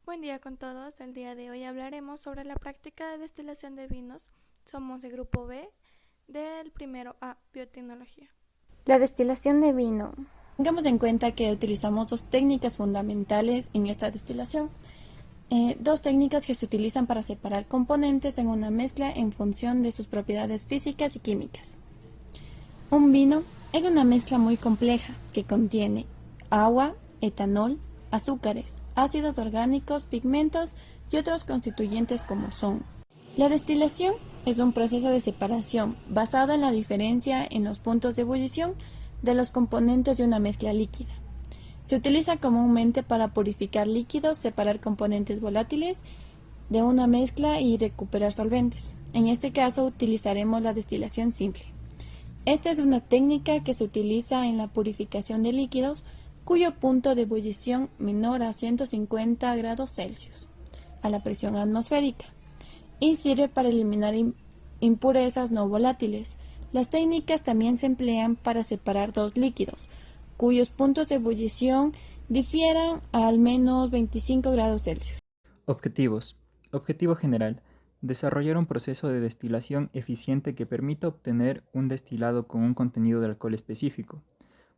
Buen día con todos. El día de hoy hablaremos sobre la práctica de destilación de vinos. Somos el grupo B del primero A, Biotecnología. La destilación de vino. Tengamos en cuenta que utilizamos dos técnicas fundamentales en esta destilación. Dos técnicas que se utilizan para separar componentes en una mezcla en función de sus propiedades físicas y químicas. Un vino es una mezcla muy compleja que contiene agua, etanol, azúcares, ácidos orgánicos, pigmentos y otros constituyentes como son. La destilación es un proceso de separación basado en la diferencia en los puntos de ebullición de los componentes de una mezcla líquida. Se utiliza comúnmente para purificar líquidos, separar componentes volátiles de una mezcla y recuperar solventes. En este caso utilizaremos la destilación simple. Esta es una técnica que se utiliza en la purificación de líquidos cuyo punto de ebullición menor a 150 grados Celsius a la presión atmosférica y sirve para eliminar impurezas no volátiles. Las técnicas también se emplean para separar dos líquidos cuyos puntos de ebullición difieran a al menos 25 grados Celsius. Objetivos. Objetivo general. Desarrollar un proceso de destilación eficiente que permita obtener un destilado con un contenido de alcohol específico,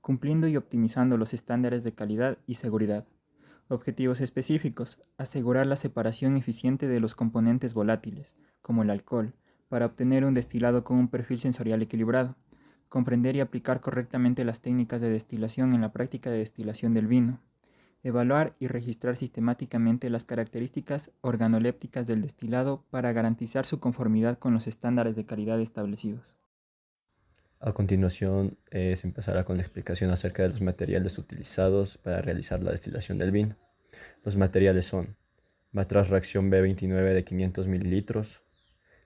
cumpliendo y optimizando los estándares de calidad y seguridad. Objetivos específicos. Asegurar la separación eficiente de los componentes volátiles, como el alcohol, para obtener un destilado con un perfil sensorial equilibrado. Comprender y aplicar correctamente las técnicas de destilación en la práctica de destilación del vino. Evaluar y registrar sistemáticamente las características organolépticas del destilado para garantizar su conformidad con los estándares de calidad establecidos. A continuación se empezará con la explicación acerca de los materiales utilizados para realizar la destilación del vino. Los materiales son matraz reacción B29 de 500 ml,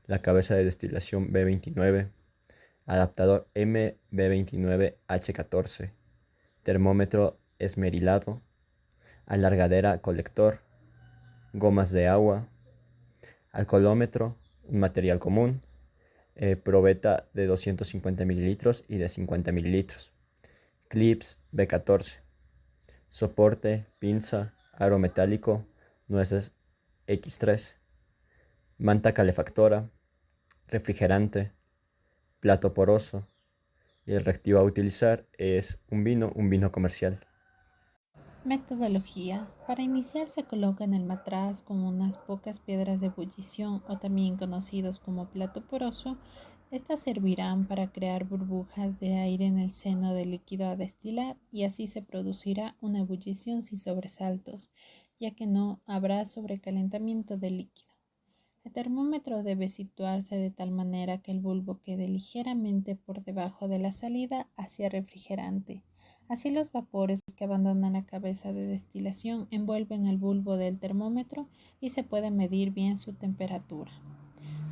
la cabeza de destilación B29, adaptador MB29H14, termómetro esmerilado, alargadera colector, gomas de agua, alcoholómetro, un material común, probeta de 250 ml y de 50 ml, clips B14, soporte, pinza, aro metálico, nueces X3, manta calefactora, refrigerante, plato poroso, y el reactivo a utilizar es un vino comercial. Metodología. Para iniciar se coloca en el matraz con unas pocas piedras de ebullición o también conocidos como plato poroso. Estas servirán para crear burbujas de aire en el seno del líquido a destilar y así se producirá una ebullición sin sobresaltos, ya que no habrá sobrecalentamiento del líquido. El termómetro debe situarse de tal manera que el bulbo quede ligeramente por debajo de la salida hacia refrigerante. Así los vapores que abandonan la cabeza de destilación envuelven el bulbo del termómetro y se puede medir bien su temperatura.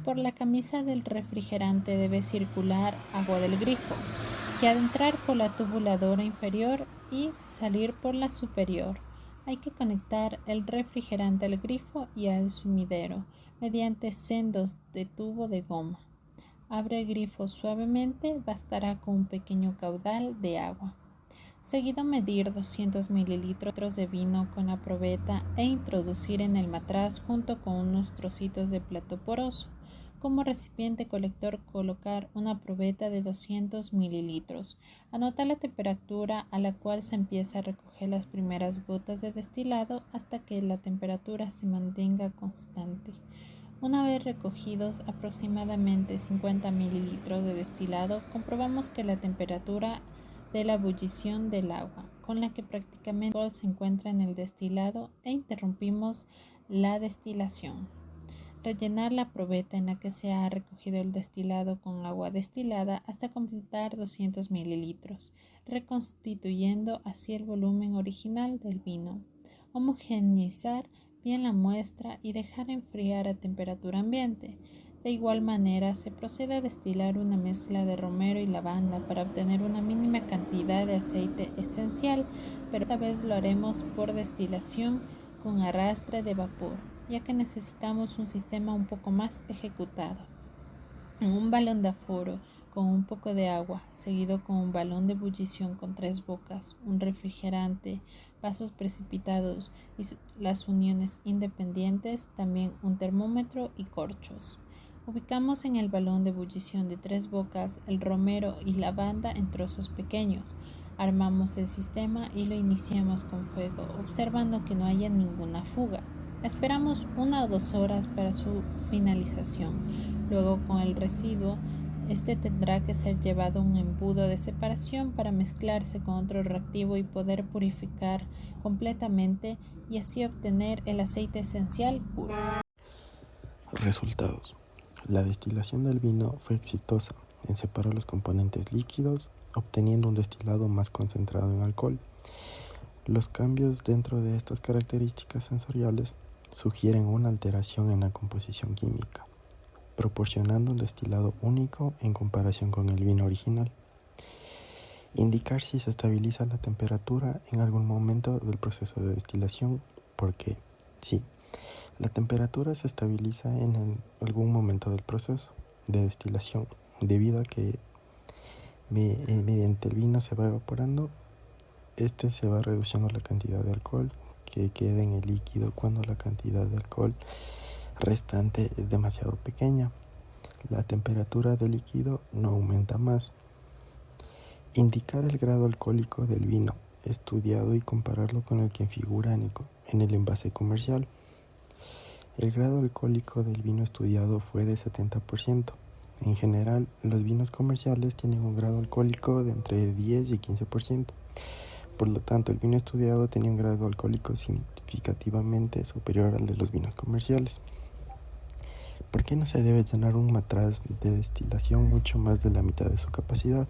Por la camisa del refrigerante debe circular agua del grifo, que ha de entrar por la tubuladora inferior y salir por la superior. Hay que conectar el refrigerante al grifo y al sumidero mediante sendos de tubo de goma. Abre el grifo suavemente, bastará con un pequeño caudal de agua. Seguido medir 200 mililitros de vino con la probeta e introducir en el matraz junto con unos trocitos de plato poroso. Como recipiente colector colocar una probeta de 200 mililitros. Anotar la temperatura a la cual se empieza a recoger las primeras gotas de destilado hasta que la temperatura se mantenga constante. Una vez recogidos aproximadamente 50 mililitros de destilado, comprobamos que la temperatura de la ebullición del agua, con la que prácticamente todo se encuentra en el destilado e interrumpimos la destilación. Rellenar la probeta en la que se ha recogido el destilado con agua destilada hasta completar 200 mililitros, reconstituyendo así el volumen original del vino. Homogeneizar bien la muestra y dejar enfriar a temperatura ambiente. De igual manera, se procede a destilar una mezcla de romero y lavanda para obtener una mínima cantidad de aceite esencial, pero esta vez lo haremos por destilación con arrastre de vapor, ya que necesitamos un sistema un poco más ejecutado. En un balón de aforo con un poco de agua, seguido con un balón de ebullición con 3 bocas, un refrigerante, vasos precipitados y las uniones independientes, también un termómetro y corchos. Ubicamos en el balón de ebullición de 3 bocas el romero y lavanda en trozos pequeños. Armamos el sistema y lo iniciamos con fuego, observando que no haya ninguna fuga. Esperamos 1 o 2 horas para su finalización. Luego, con el residuo, este tendrá que ser llevado a un embudo de separación para mezclarse con otro reactivo y poder purificar completamente y así obtener el aceite esencial puro. Resultados. La destilación del vino fue exitosa en separar los componentes líquidos, obteniendo un destilado más concentrado en alcohol. Los cambios dentro de estas características sensoriales sugieren una alteración en la composición química, proporcionando un destilado único en comparación con el vino original. Indicar si se estabiliza la temperatura en algún momento del proceso de destilación, porque sí, la temperatura se estabiliza en algún momento del proceso de destilación, debido a que mediante el vino se va evaporando, se va reduciendo la cantidad de alcohol que queda en el líquido cuando la cantidad de alcohol restante es demasiado pequeña. La temperatura del líquido no aumenta más. Indicar el grado alcohólico del vino estudiado y compararlo con el que figura en el envase comercial. El grado alcohólico del vino estudiado fue de 70%. En general, los vinos comerciales tienen un grado alcohólico de entre 10 y 15%. Por lo tanto, el vino estudiado tenía un grado alcohólico significativamente superior al de los vinos comerciales. ¿Por qué no se debe llenar un matraz de destilación mucho más de la mitad de su capacidad?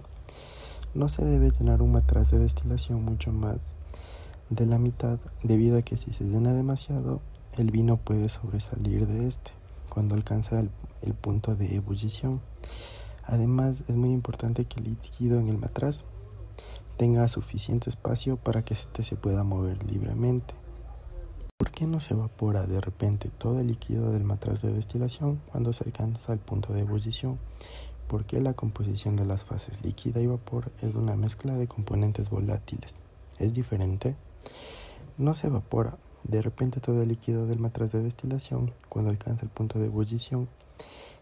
No se debe llenar un matraz de destilación mucho más de la mitad, debido a que si se llena demasiado, el vino puede sobresalir de cuando alcanza el punto de ebullición. Además, es muy importante que el líquido en el matraz tenga suficiente espacio para que se pueda mover libremente. ¿Por qué no se evapora de repente todo el líquido del matraz de destilación cuando se alcanza el punto de ebullición? ¿Por qué la composición de las fases líquida y vapor es una mezcla de componentes volátiles? ¿Es diferente? No se evapora de repente todo el líquido del matraz de destilación cuando alcanza el punto de ebullición.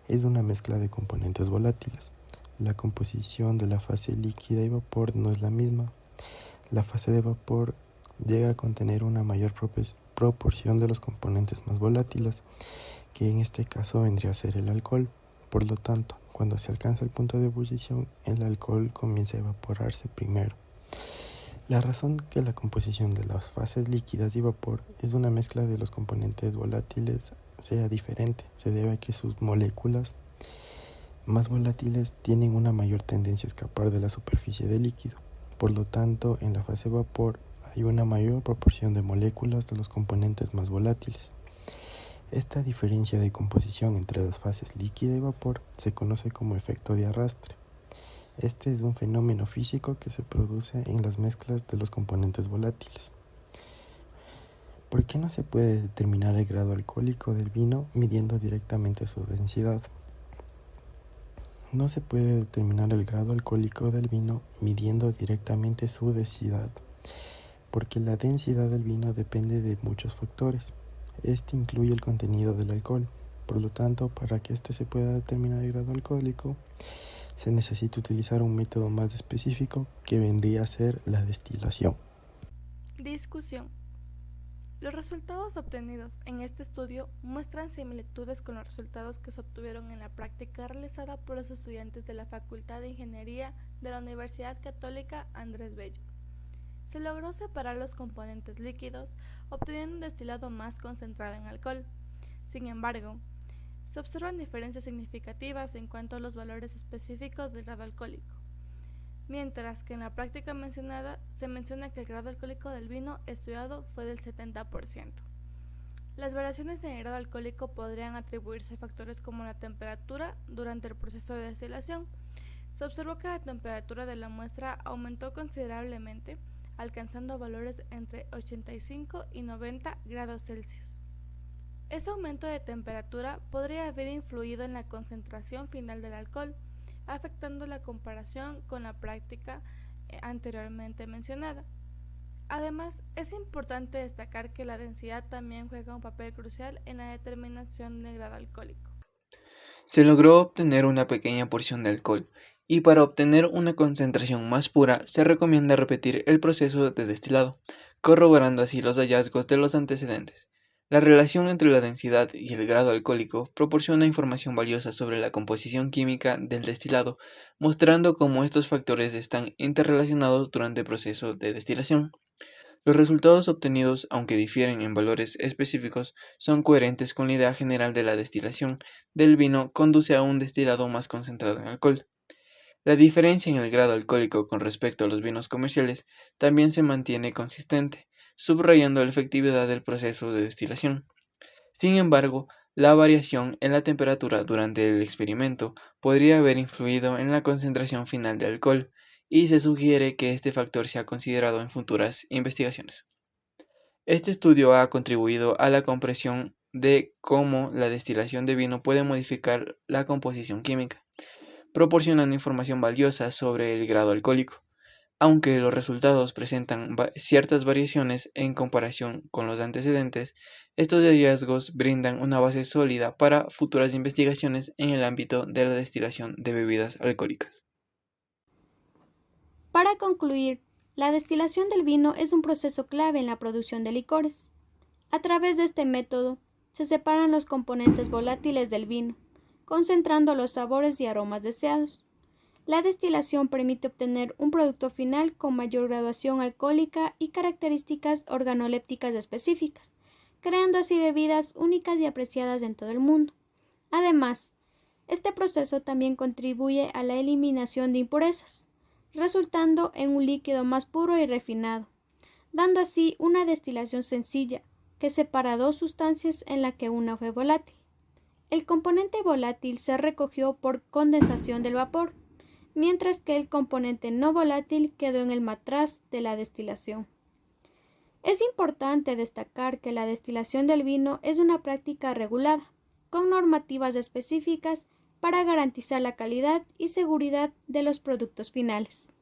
Es una mezcla de componentes volátiles. La composición de la fase líquida y vapor no es la misma. La fase de vapor llega a contener una mayor proporción de los componentes más volátiles, que en este caso vendría a ser el alcohol. Por lo tanto, cuando se alcanza el punto de ebullición, el alcohol comienza a evaporarse primero. La razón que la composición de las fases líquidas y vapor es una mezcla de los componentes volátiles sea diferente se debe a que sus moléculas más volátiles tienen una mayor tendencia a escapar de la superficie del líquido. Por lo tanto, en la fase vapor hay una mayor proporción de moléculas de los componentes más volátiles. Esta diferencia de composición entre las fases líquida y vapor se conoce como efecto de arrastre. Este es un fenómeno físico que se produce en las mezclas de los componentes volátiles. ¿Por qué no se puede determinar el grado alcohólico del vino midiendo directamente su densidad? No se puede determinar el grado alcohólico del vino midiendo directamente su densidad, porque la densidad del vino depende de muchos factores. Este incluye el contenido del alcohol. Por lo tanto, para que se pueda determinar el grado alcohólico, se necesita utilizar un método más específico que vendría a ser la destilación. Discusión. Los resultados obtenidos en este estudio muestran similitudes con los resultados que se obtuvieron en la práctica realizada por los estudiantes de la Facultad de Ingeniería de la Universidad Católica Andrés Bello. Se logró separar los componentes líquidos, obteniendo un destilado más concentrado en alcohol. Sin embargo, se observan diferencias significativas en cuanto a los valores específicos del grado alcohólico, mientras que en la práctica mencionada se menciona que el grado alcohólico del vino estudiado fue del 70%. Las variaciones en el grado alcohólico podrían atribuirse a factores como la temperatura durante el proceso de destilación. Se observó que la temperatura de la muestra aumentó considerablemente, alcanzando valores entre 85 y 90 grados Celsius. Este aumento de temperatura podría haber influido en la concentración final del alcohol, afectando la comparación con la práctica anteriormente mencionada. Además, es importante destacar que la densidad también juega un papel crucial en la determinación del grado alcohólico. Se logró obtener una pequeña porción de alcohol, y para obtener una concentración más pura se recomienda repetir el proceso de destilado, corroborando así los hallazgos de los antecedentes. La relación entre la densidad y el grado alcohólico proporciona información valiosa sobre la composición química del destilado, mostrando cómo estos factores están interrelacionados durante el proceso de destilación. Los resultados obtenidos, aunque difieren en valores específicos, son coherentes con la idea general de la destilación del vino conduce a un destilado más concentrado en alcohol. La diferencia en el grado alcohólico con respecto a los vinos comerciales también se mantiene consistente, subrayando la efectividad del proceso de destilación. Sin embargo, la variación en la temperatura durante el experimento podría haber influido en la concentración final de alcohol, y se sugiere que este factor sea considerado en futuras investigaciones. Este estudio ha contribuido a la comprensión de cómo la destilación de vino puede modificar la composición química, proporcionando información valiosa sobre el grado alcohólico. Aunque los resultados presentan ciertas variaciones en comparación con los antecedentes, estos hallazgos brindan una base sólida para futuras investigaciones en el ámbito de la destilación de bebidas alcohólicas. Para concluir, la destilación del vino es un proceso clave en la producción de licores. A través de este método, se separan los componentes volátiles del vino, concentrando los sabores y aromas deseados. La destilación permite obtener un producto final con mayor graduación alcohólica y características organolépticas específicas, creando así bebidas únicas y apreciadas en todo el mundo. Además, este proceso también contribuye a la eliminación de impurezas, resultando en un líquido más puro y refinado, dando así una destilación sencilla que separa dos sustancias en la que una fue volátil. El componente volátil se recogió por condensación del vapor, mientras que el componente no volátil quedó en el matraz de la destilación. Es importante destacar que la destilación del vino es una práctica regulada, con normativas específicas para garantizar la calidad y seguridad de los productos finales.